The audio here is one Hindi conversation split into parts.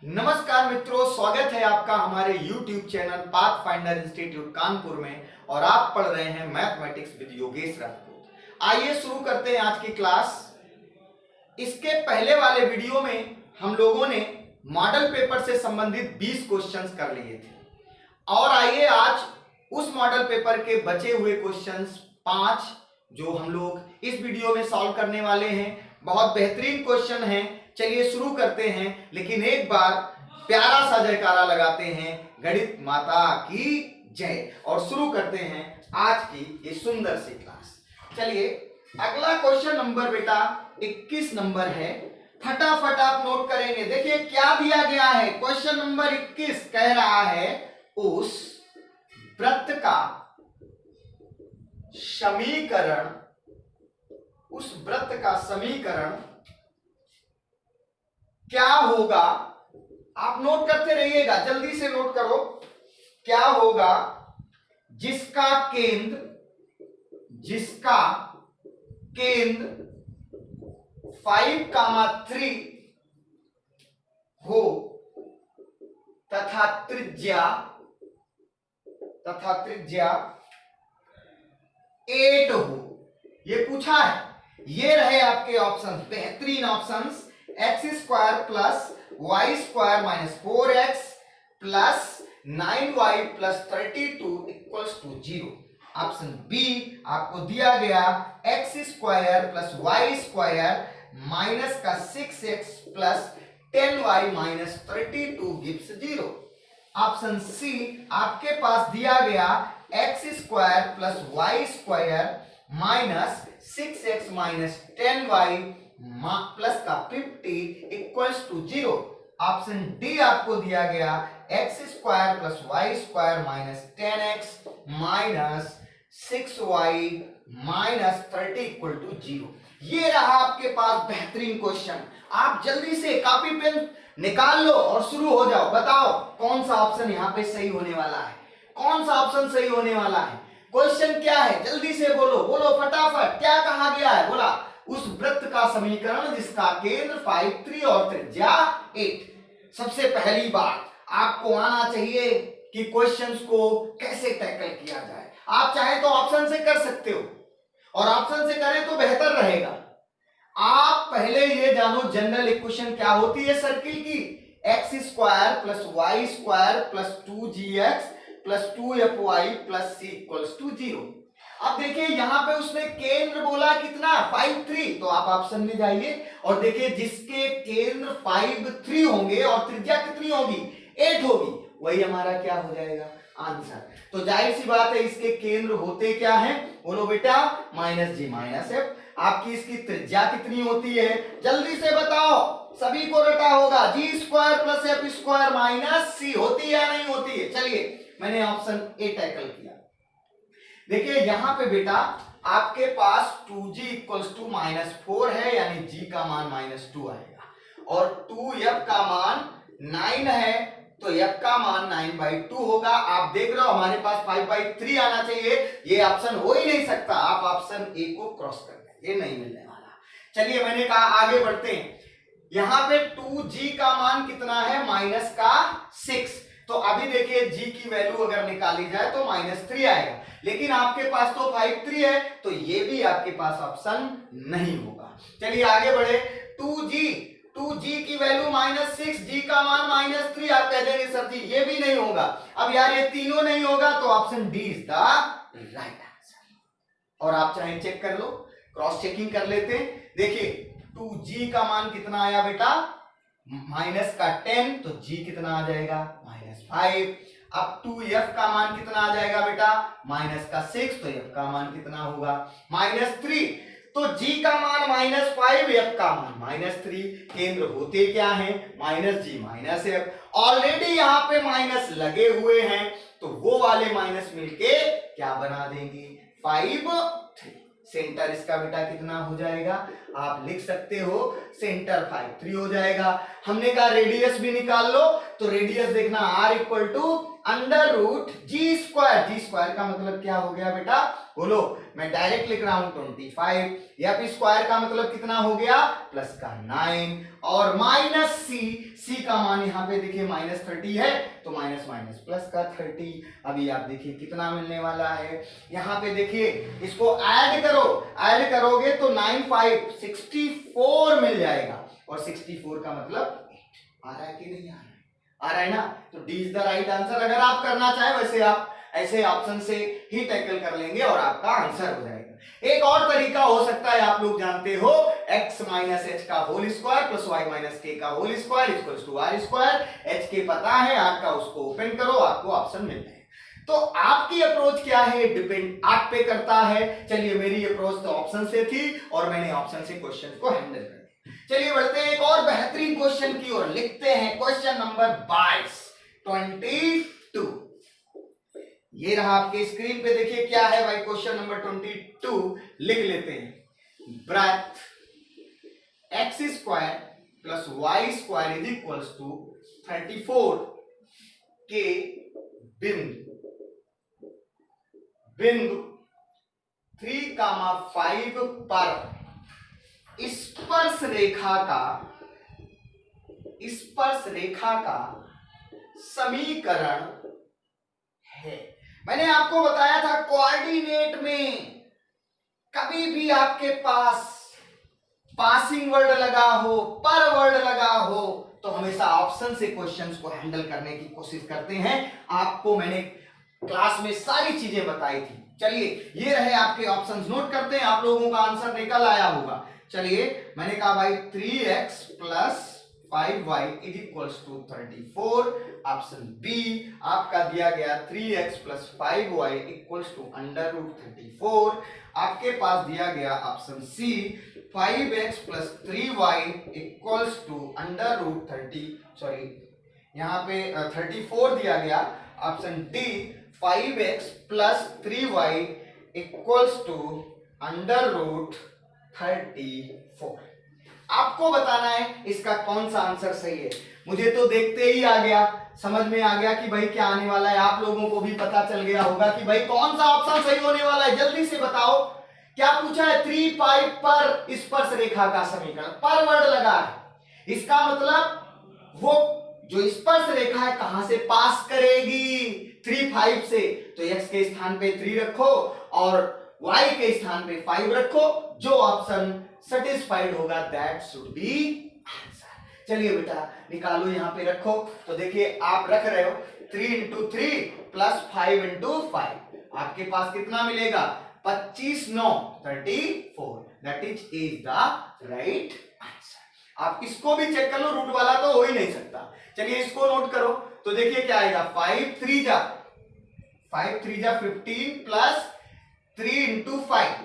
नमस्कार मित्रों, स्वागत है आपका हमारे YouTube channel path finder institute Kanpur में और आप पढ़ रहे हैं मैथमेटिक्स विद योगेश राजपूत। आइए शुरू करते हैं आज की क्लास। इसके पहले वाले वीडियो में हम लोगों ने मॉडल पेपर से संबंधित 20 क्वेश्चंस कर लिए थे और आइए आज उस मॉडल पेपर के बचे हुए क्वेश्चंस 5 जो हम लोग इस वीडियो में सॉल्व करने वाले हैं। बहुत बेहतरीन क्वेश्चन हैं। चलिए शुरू करते हैं, लेकिन एक बार प्यारा सा जयकारा लगाते हैं गणित माता की जय और शुरू करते हैं आज की ये सुंदर सी क्लास। चलिए अगला क्वेश्चन नंबर बेटा 21 नंबर है। फटाफट आप नोट करेंगे। देखिए क्या दिया गया है। क्वेश्चन नंबर 21 कह रहा है उस वृत्त का समीकरण क्या होगा। आप नोट करते रहिएगा, जल्दी से नोट करो। क्या होगा जिसका केंद्र 5,3 हो तथा त्रिज्या 8 हो। ये पूछा है। ये रहे आपके ऑप्शन, बेहतरीन options. x² plus y² minus 4x plus 9y plus 32 equals to 0। Option B आपको दिया गया x² प्लस y² माइनस का 6x plus 10y minus 32 gives 0। Option C आपके पास दिया गया x² plus y² minus 6x minus 10y plus का 50 इक्वल्स टू 0। ऑप्शन डी आपको दिया गया x² plus y² minus 10x minus 6y minus 30 equal to 0। ये रहा आपके पास बेहतरीन क्वेश्चन। आप जल्दी से कॉपी पेन निकाल लो और शुरू हो जाओ। बताओ कौन सा ऑप्शन यहाँ पे सही होने वाला है, कौन सा ऑप्शन सही होने वाला है। क्वेश्चन क्या है, जल्दी से बोलो, बोलो फटाफट। क्या कहा गया है, बोला उस वृत्त का समीकरण जिसका केंद्र 5,3 और त्रिज्या 8। सबसे पहली बात आपको आना चाहिए कि क्वेश्चंस को कैसे टैकल किया जाए। आप चाहे तो ऑप्शन से कर सकते हो और ऑप्शन से करें तो बेहतर रहेगा। आप पहले ये जानो जनरल इक्वेशन क्या होती है सर्किल की। x² plus y² plus 2gx plus 2fy plus c equals to 0। अब देखिए यहां पे उसने केंद्र बोला कितना 5,3, तो आप ऑप्शन में जाइए और देखिए जिसके केंद्र 5,3 होंगे और त्रिज्या कितनी होगी 8 होगी, वही हमारा क्या हो जाएगा आंसर। तो जाहिर सी बात है इसके केंद्र होते क्या है, बोलो बेटा -g -f। आपकी इसकी त्रिज्या कितनी होती है, जल्दी से बताओ, सभी को रटा होगा। g² plus f² minus c होती है या नहीं होती है। चलिए मैंने ऑप्शन ए टैकल किया। देखिए यहां पे बेटा आपके पास 2g इक्वल्स टू -4 है, यानी g का मान -2 आएगा और 2f का मान 9 है, तो f का मान 9/2 होगा। आप देख रहे हो हमारे पास 5/3 आना चाहिए, ये ऑप्शन हो ही नहीं सकता। आप ऑप्शन ए को क्रॉस कर दें, ये नहीं मिलने वाला। चलिए मैंने कहा आगे बढ़ते हैं। यहां पे 2g का मान कितना है -6। तो अभी देखिए g की वैल्यू अगर निकाली जाए तो -3 आएगा, लेकिन आपके पास तो 5,3 है, तो ये भी आपके पास ऑप्शन नहीं होगा। चलिए आगे बढ़े। 2g की वैल्यू -6, g का मान -3। आप कह देंगे सर जी ये भी नहीं होगा। अब यार ये तीनों नहीं होगा, तो option D is the right answer. और आप चाहे चेक कर लो, क्रॉस चेकिंग कर लेते हैं। देखिए 2g का मान कितना आया बेटा -10, तो g कितना आ जाएगा -5। अब 2f का मान कितना आ जाएगा बेटा -6, तो f का मान कितना होगा -3। तो g का मान -5, f का मान -3। केंद्र होते क्या है -g -f। ऑलरेडी यहाँ पे माइनस लगे हुए हैं, तो वो वाले माइनस मिलके क्या बना देंगे 5,3। सेंटर इसका बेटा कितना हो जाएगा, आप लिख सकते हो सेंटर 5,3 हो जाएगा। हमने कहा रेडियस भी निकाल लो, तो रेडियस देखना r equal to under root g square का मतलब क्या हो गया बेटा, बोलो। मैं डायरेक्ट लिख रहा हूं 25, एफ स्क्वायर का मतलब कितना हो गया, प्लस का 9, और माइनस सी का मान यहाँ पे देखिए -30 है, तो माइनस माइनस प्लस का 30। अभी आप देखिए कितना मिलने वाला है, यहाँ पे देखिए इसको ऐड करो, ऐड करोगे तो 9 5 64 मिल जाएगा, और 64 का मतलब आ रहा है कि नहीं आ रहा है ना, तो D is the right answer. अगर आप करना चाहे वैसे आप ऐसे ऑप्शन से ही टैकल कर लेंगे और आपका आंसर हो जाएगा। एक और तरीका हो सकता है, आप लोग जानते हो, x माइनस एच का whole square plus y minus k का whole square equals to r square. H के पता है, आर का उसको ओपन करो, आपको ऑप्शन मिल जाएगा। तो आपकी अप्रोच क्या है, डिपेंड आप पे करता है। चलिए मेरी अप्रोच तो ऑप्शन से थी और मैंने ऑप्शन से क्वेश्चन को हैंडल कर। चलिए बढ़ते हैं एक और बेहतरीन क्वेश्चन की ओर, लिखते हैं क्वेश्चन नंबर 22। ये रहा आपके स्क्रीन पे, देखिए क्या है भाई क्वेश्चन नंबर 22, लिख लेते हैं। ब्रैथ x square plus y square is equals to 34 के बिंदु 3,5 पर स्पर्श रेखा का समीकरण है। मैंने आपको बताया था कोऑर्डिनेट में कभी भी आपके पास पासिंग वर्ड लगा हो, पर वर्ड लगा हो, तो हमेशा ऑप्शन से क्वेश्चंस को हैंडल करने की कोशिश करते हैं। आपको मैंने क्लास में सारी चीजें बताई थी। चलिए ये रहे आपके ऑप्शंस, नोट करते हैं, आप लोगों का आंसर निकल आया होगा। चलिए मैंने कहा भाई 3x plus 5y is equals to 34। Option B आपका दिया गया 3x plus 5y equals to under root 34। आपके पास दिया गया option C 5x plus 3y equals to under root 34 दिया गया। Option D 5x plus 3y equals to under root 34। आपको बताना है इसका कौन सा आंसर सही है। मुझे तो देखते ही आ गया, समझ में आ गया कि भाई क्या आने वाला है। आप लोगों को भी पता चल गया होगा कि भाई कौन सा ऑप्शन सही होने वाला है। जल्दी से बताओ क्या पूछा है, 3 5 पर स्पर्श रेखा का समीकरण, पर वर्ड लगा है, इसका मतलब वो जो स्पर्श रेखा है कहां से पास करेगी, 3 5 से, तो x के स्थान पे 3 रखो और y के स्थान पे 5 रखो, जो ऑप्शन सेटिस्फाइड होगा दैट शुड बी आंसर। चलिए बेटा निकालो, यहां पे रखो, तो देखिए आप रख रहे हो 3 into 3 प्लस 5 into 5, आपके पास कितना मिलेगा, 25 9 34, that is the right answer. आप इसको भी चेक कर लो, रूट वाला तो हो ही नहीं सकता। चलिए इसको नोट करो, तो देखिए क्या आएगा, 5 3 जा 15 प्लस 3 into 5।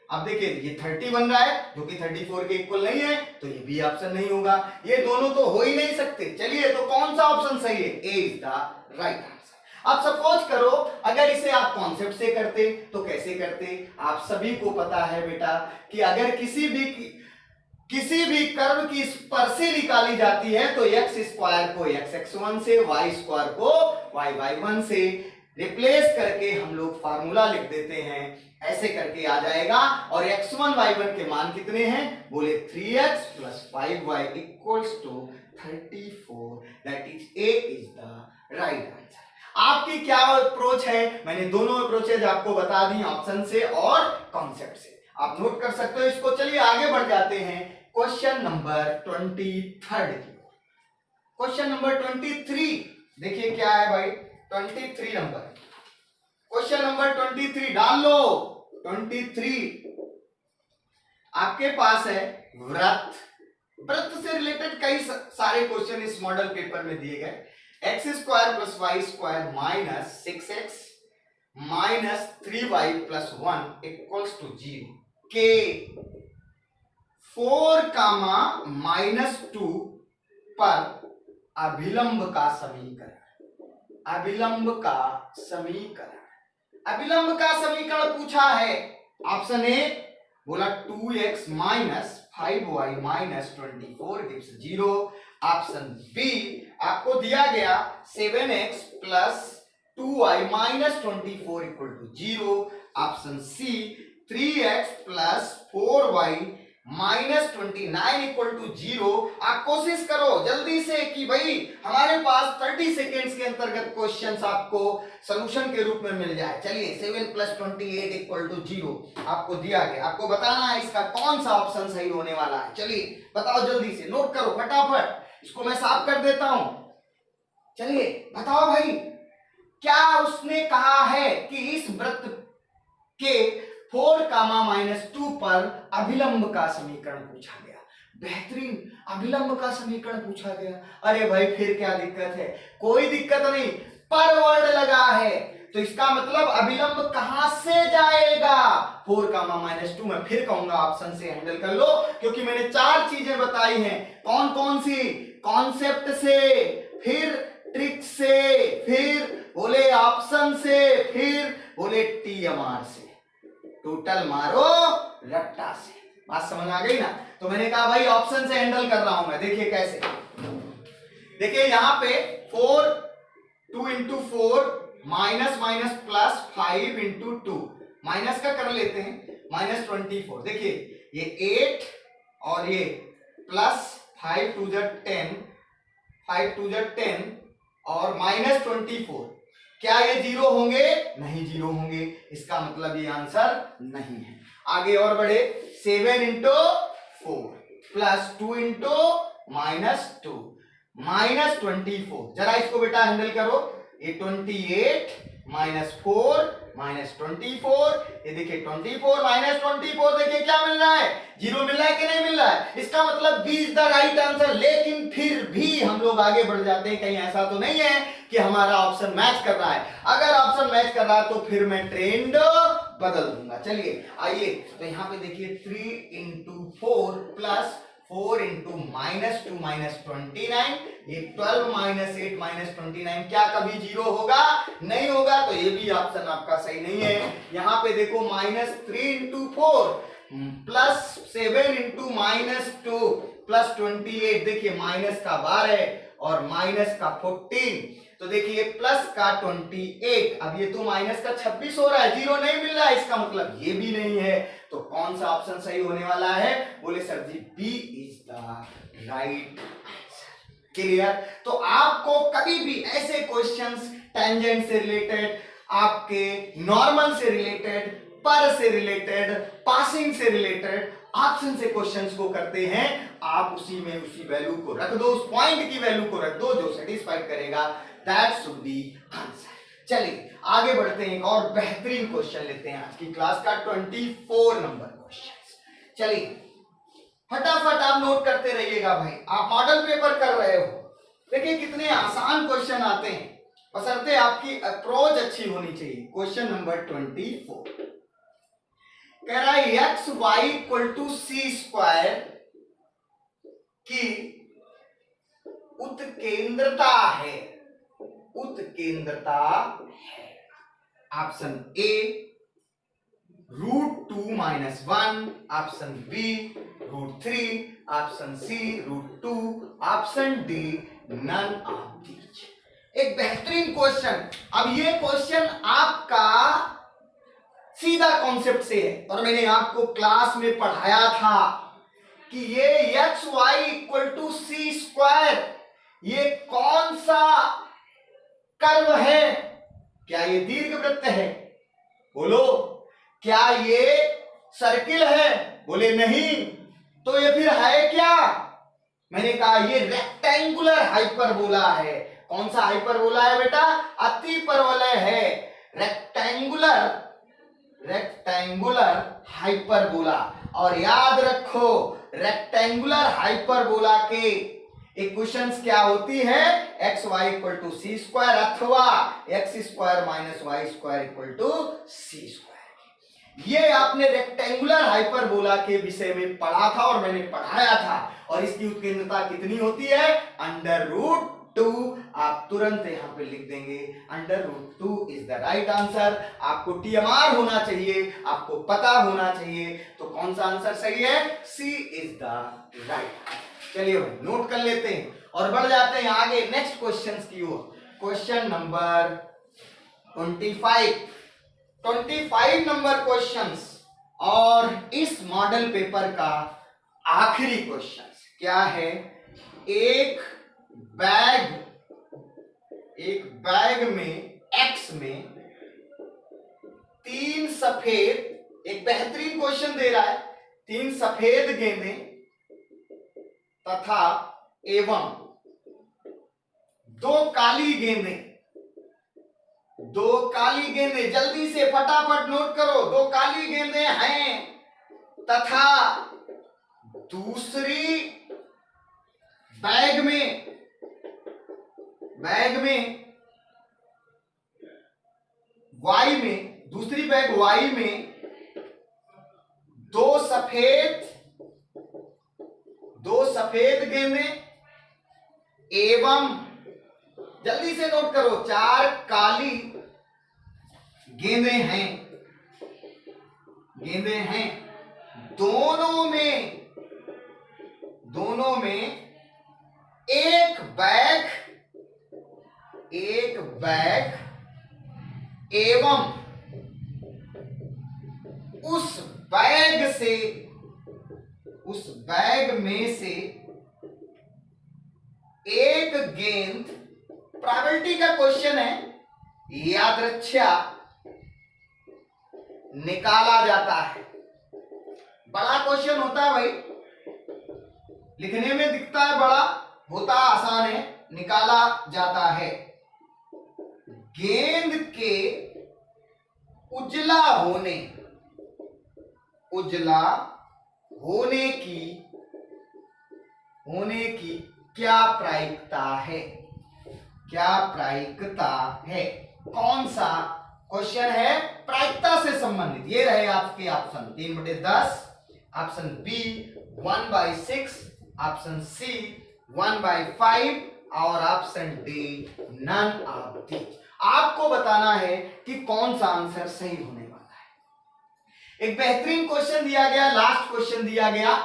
अब देखिए ये 30 बन रहा है जो कि 34 के इक्वल नहीं है, तो ये भी ऑप्शन नहीं होगा, ये दोनों तो हो ही नहीं सकते। चलिए तो कौन सा ऑप्शन सही है, ए इज द राइट आंसर। अब सपोज करो अगर इसे आप कॉन्सेप्ट से करते तो कैसे करते, आप सभी को पता है बेटा कि अगर किसी भी कर्व की स्पर्शी निकाली जाती है तो एक्स स्क्वायर को x1 से, y स्क्वायर को y1 से रिप्लेस करके हम लोग फार्मूला लिख देते हैं, ऐसे करके आ जाएगा। और x1 y1 के मान कितने हैं, बोले 3x plus 5y equals to 34, that is a is the right answer. आपकी क्या अप्रोच है, मैंने दोनों अप्रोचेज आपको बता दी, ऑप्शन से और कॉन्सेप्ट से, आप नोट कर सकते हो इसको। चलिए आगे बढ़ जाते हैं क्वेश्चन नंबर 23 की। क्वेश्चन नंबर 23 देखिए क्या है भाई, 23 नंबर, क्वेश्चन नंबर 23 डाल लो। 23 आपके पास है वृत्त से रिलेटेड कई सारे क्वेश्चन इस मॉडल पेपर में दिए गए। X square plus y square minus 6x minus 3y plus 1 equals to 0 के 4, -2 पर अभिलंब का समीकरण। अभिलंब का समीकरण पूछा है। ऑप्शन ए बोला 2x minus 5y minus 24 gives 0। Option B आपको दिया गया 7x plus 2y minus 24 equal to 0। Option C 3x plus 4y minus 29 equal to 0। आप कोशिश करो जल्दी से कि भाई हमारे पास 30 सेकेंड्स के अंतर्गत क्वेश्चंस आपको सॉल्यूशन के रूप में मिल जाए। चलिए 7 प्लस 28 इक्वल टू 0 आपको दिया गया, आपको बताना है इसका कौन सा ऑप्शन सही होने वाला है। चलिए बताओ जल्दी से, नोट करो फटाफट, इसको मैं साफ कर देता हूं। चलिए बताओ भाई, क्या उसने कहा है कि इस वृत्त के 4 कामा माइनस 2 पर अभिलंब का समीकरण पूछा गया। बेहतरीन, अभिलंब का समीकरण पूछा गया। अरे भाई फिर क्या दिक्कत है? कोई दिक्कत नहीं, पर वर्ड लगा है तो इसका मतलब अभिलंब कहां से जाएगा? 4 कामा माइनस 2। मैं फिर कहूंगा ऑप्शन से हैंडल कर लो, क्योंकि मैंने 4 चीजें बताई हैं। कौन कौन सी? कॉन्सेप्ट से, फिर ट्रिक से, फिर बोले ऑप्शन से, फिर बोले TMR से। टोटल मारो रट्टा से। बात समझ आ गई ना? तो मैंने कहा भाई ऑप्शन से हैंडल कर रहा हूं मैं। देखिए कैसे, देखिए यहां पे 4 2 into 4 minus minus plus 5 into 2, minus का कर लेते हैं, माइनस 24। देखिए ये 8 और ये प्लस 5 2 जा 10, 5 2 जा 10 और माइनस 24। क्या ये 0 होंगे? नहीं 0 होंगे, इसका मतलब ये आंसर नहीं है। आगे और बढ़े, 7 into 4 plus 2 into minus 2 minus 24। जरा इसको बेटा हैंडल करो। ये 28 माइनस 4 माइनस 24, ये देखिए 24 माइनस 24, देखिए क्या मिल रहा है? 0 मिल रहा है कि नहीं मिल रहा है? इसका मतलब B is the right answer. लेकिन फिर भी हम लोग आगे बढ़ जाते हैं, कहीं ऐसा तो नहीं है कि हमारा ऑप्शन मैच कर रहा है। अगर ऑप्शन मैच कर रहा है तो फिर मैं ट्रेंड बदल दूंगा। चलिए आइए, तो यहाँ पे देखिए 3 into 4 plus 4 into minus 2 minus 29, ये 12 माइनस 8 माइनस 29, क्या कभी 0 होगा? नहीं होगा, तो ये भी ऑप्शन आपका सही नहीं है। यहाँ पे देखो minus 3 into 4 plus 7 into minus 2 plus 28, देखिए माइनस का 12 और माइनस का 14, तो देखिए प्लस का 28। अब ये तो माइनस का 26 हो रहा है, 0 नहीं मिल रहा है, इसका मतलब ये भी नहीं है। तो कौन सा ऑप्शन सही होने वाला है? बोले sir ji B is the right answer. Clear? तो आपको कभी भी ऐसे क्वेश्चंस टेंजेंट से रिलेटेड, आपके नॉर्मल से रिलेटेड, पर से रिलेटेड, पासिंग से रिलेटेड, ऑप्शन से क्वेश्चंस को करते हैं, आप उसी में उसी वैल्यू को रख दो, उस पॉइंट की वैल्यू को रख दो जो सेटिस्फाइड करेगा, दैट शुड बी आंसर। चलिए आगे बढ़ते हैं, और बेहतरीन क्वेश्चन लेते हैं आज की क्लास का 24 नंबर क्वेश्चन। चलिए फटाफट आप नोट करते रहिएगा भाई, आप मॉडल पेपर कर रहे हो। देखिए कितने आसान क्वेश्चन आते हैं, बशर्ते आपकी अप्रोच अच्छी होनी चाहिए। क्वेश्चन नंबर 24 कह रहा है x Y equal to C square की उत्केंद्रता है, उत्केंद्रता है। Option A √2 minus 1, option B √3, option C √2, option D none of these. एक बेहतरीन क्वेश्चन। अब ये क्वेश्चन आपका सीधा कॉन्सेप्ट से है, और मैंने आपको क्लास में पढ़ाया था कि ये x Y equal to C square, ये कौन सा कर्व है? क्या ये दीर्घवृत्त है? बोलो। क्या ये सर्किल है? बोले नहीं। तो ये फिर है क्या? मैंने कहा ये रेक्टेंगुलर हाइपरबोला है। कौन सा हाइपरबोला है बेटा? अति परवलय है, रेक्टेंगुलर, रेक्टेंगुलर हाइपरबोला। और याद रखो रेक्टेंगुलर हाइपरबोला के इक्वेशंस क्या होती है? X Y equal to C square अथवा X square minus Y square equal to C square. ये आपने रेक्टेंगुलर हाइपरबोला के विषय में पढ़ा था और मैंने पढ़ाया था। और इसकी उत्केंद्रता कितनी होती है? √2। आप तुरंत यहां पे लिख देंगे √2 इज द राइट आंसर। आपको TMR होना चाहिए, आपको पता होना चाहिए। तो कौन सा आंसर सही है? सी इज द राइट। चलिए भाई नोट कर लेते हैं और बढ़ जाते हैं आगे नेक्स्ट क्वेश्चन की ओर। क्वेश्चन नंबर 25 नंबर क्वेश्चंस और इस मॉडल पेपर का आखिरी क्वेश्चन क्या है? एक बैग में एक्स में 3 सफेद, एक बेहतरीन क्वेश्चन दे रहा है, 3 सफेद गेंदें तथा एवं 2 काली गेंदें, 2 काली गेंदें, जल्दी से फटाफट नोट करो, 2 काली गेंदें हैं तथा दूसरी बैग में वाई में, दूसरी बैग वाई में 2 सफेद गेंदें एवं, जल्दी से नोट करो, 4 काली गेंदें हैं। दोनों में एक बैग एवं उस बैग में से एक गेंद, प्रोबेबिलिटी का क्वेश्चन है, यादृच्छा निकाला जाता है। बड़ा क्वेश्चन होता है भाई, लिखने में दिखता है बड़ा, होता आसान है, निकाला जाता है। गेंद के उजला होने की क्या प्रायिकता है? कौन सा क्वेश्चन है प्रायिकता से संबंधित? ये रहे आपके option 3/10, option B 1/6, option C 1/5 और option D none of these. आपको बताना है कि कौन सा आंसर सही होने वाला है। एक बेहतरीन क्वेश्चन दिया गया, लास्ट क्वेश्चन दिया गया,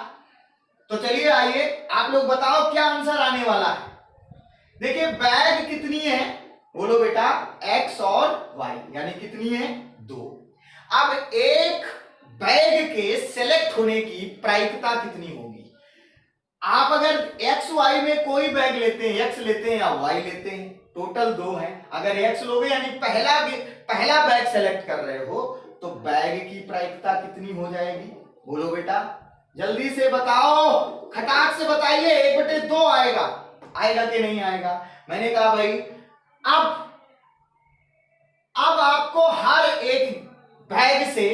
तो चलिए आइए आप लोग बताओ क्या आंसर आने वाला है। देखिए बैग कितनी है, बोलो बेटा, x और y, यानी कितनी है? 2। अब एक बैग के सेलेक्ट होने की प्रायिकता कितनी होगी? आप अगर x y में कोई बैग लेते हैं, x लेते हैं या y लेते हैं, टोटल 2 है। अगर x लोगे यानी पहला बैग सेलेक्ट कर रहे हो, तो बैग की प्रायिकता कितनी हो जाएगी? बोलो बेटा, जल्दी से बताओ, खटाक से बताइए। 1/2 आएगा कि नहीं आएगा? मैंने कहा भाई अब आपको हर एक बैग से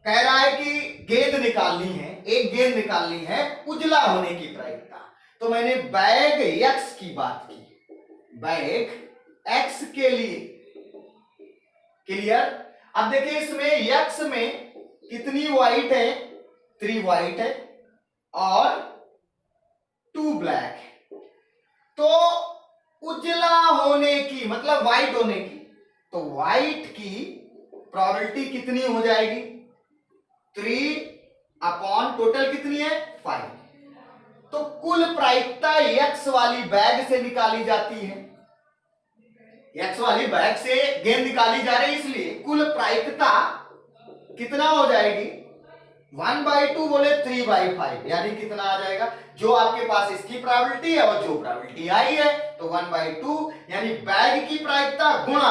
कह रहा है कि गेंद निकालनी है, एक गेंद निकालनी है उजला होने की प्रायिकता। तो मैंने बैग एक्स की बात की, बैग एक्स के लिए। क्लियर? अब देखिए इसमें एक्स में कितनी व्हाइट है? 3 व्हाइट है और 2 ब्लैक है। तो उजला होने की मतलब व्हाइट होने की, तो व्हाइट की प्रोबेबिलिटी कितनी हो जाएगी? 3 अपॉन टोटल कितनी है? 5। तो कुल प्रायिकता एक्स वाली बैग से निकाली जाती है, एक्स वाली बैग से गेंद निकाली जा रही है, इसलिए कुल प्रायिकता कितना हो जाएगी? 1/2 बोले 3/5, यानी कितना आ जाएगा? जो आपके पास इसकी प्रोबेबिलिटी है और जो प्रोबेबिलिटी आई है, तो 1/2 यानी बैग की प्रायिकता गुणा,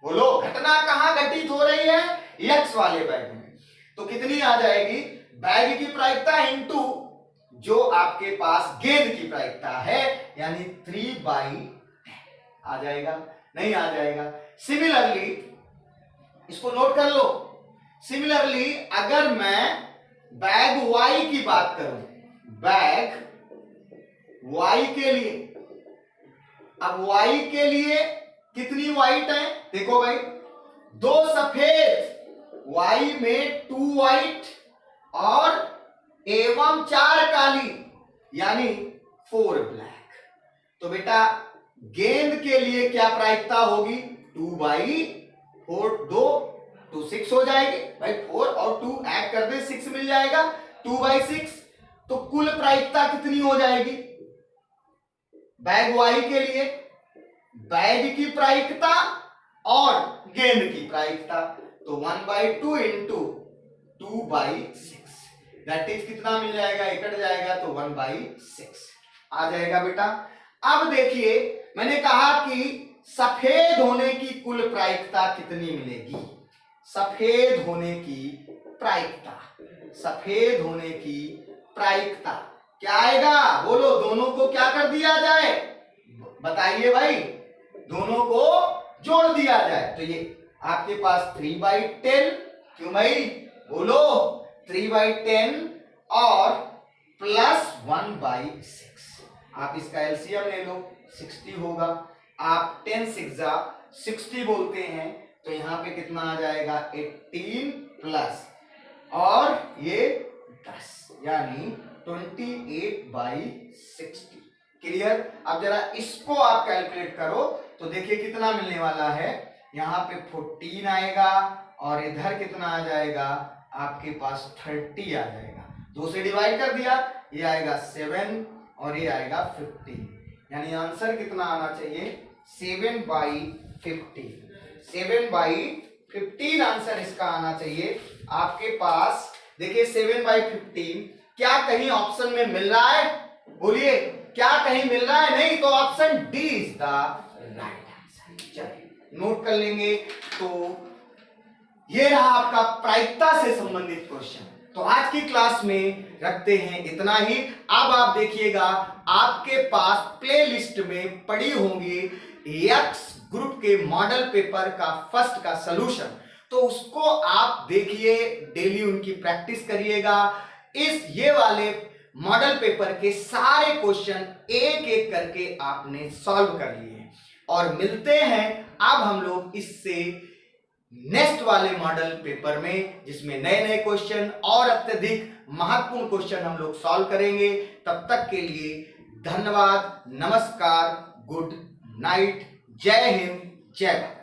बोलो घटना कहां घटित हो रही है? एक्स वाले बैग में। तो कितनी आ जाएगी? बैग की प्रायिकता इंटू जो आपके पास गेंद की प्रायिकता है, यानी 3/10 आ जाएगा, नहीं आ जाएगा? सिमिलरली इसको नोट कर लो। सिमिलरली अगर मैं बैग वाई की बात करूं, बैग वाई के लिए, अब वाई के लिए कितनी व्हाइट है? देखो भाई, 2 सफेद, वाई में 2 व्हाइट और एवं 4 काली, यानी 4 ब्लैक। तो बेटा गेंद के लिए क्या प्रायिकता होगी? 2/4, 2 6 हो जाएगी भाई, 4 और 2 ऐड कर दे 6 मिल जाएगा, 2/6। तो कुल प्रायिकता कितनी हो जाएगी बैग वाई के लिए? बैग की प्रायिकता और गेंद की प्रायिकता, तो 1/2 इंटू 2/6 दैट इज कितना मिल जाएगा, ये कट जाएगा तो 1/6 आ जाएगा बेटा। अब देखिए मैंने कहा कि सफेद होने की कुल प्रायिकता कितनी मिलेगी, सफेद होने की प्रायिकता, सफेद होने की प्रायिकता क्या आएगा, बोलो दोनों को क्या कर दिया जाए, बताइए भाई, दोनों को जोड़ दिया जाए, तो ये आपके पास 3/10, क्यों भाई बोलो 3/10 और प्लस 1/6, आप इसका एलसीएम ले लो 60 होगा, आप 10 6 60 बोलते हैं, तो यहां पे कितना आ जाएगा 18 प्लस और ये 10 यानी 28/60। क्लियर। अब जरा इसको आप कैलकुलेट करो तो देखिए कितना मिलने वाला है, यहाँ पे 14 आएगा और इधर कितना आ जाएगा आपके पास 30 आ जाएगा, 2 से डिवाइड कर दिया, ये आएगा 7 और ये आएगा 15, यानी आंसर कितना आना चाहिए 7/15, 7/15 आंसर इसका आना चाहिए आपके पास। देखिए 7/15 क्या कहीं ऑप्शन में मिल रहा है, बोलिए क्या कहीं मिल रहा है, नहीं, तो option D is the right answer. चलिए नोट कर लेंगे, तो ये रहा आपका प्रायिकता से संबंधित क्वेश्चन। तो आज की क्लास में रखते हैं इतना ही। अब आप देखिएगा आपके पास प्लेलिस्ट में पड़ी होंगी एक्स ग्रुप के मॉडल पेपर का फर्स्ट का सॉल्यूशन, तो उसको आप देखिए, डेली उनकी प्रैक्टिस करिएगा। ये वाले मॉडल पेपर के सारे क्वेश्चन एक एक करके आपने सॉल्व कर लिए और मिलते हैं अब हम लोग इससे नेक्स्ट वाले मॉडल पेपर में, जिसमें नए नए क्वेश्चन और अत्यधिक महत्वपूर्ण क्वेश्चन हम लोग सॉल्व करेंगे। तब तक के लिए धन्यवाद, नमस्कार, गुड नाइट, जय हिंद, जय भारत।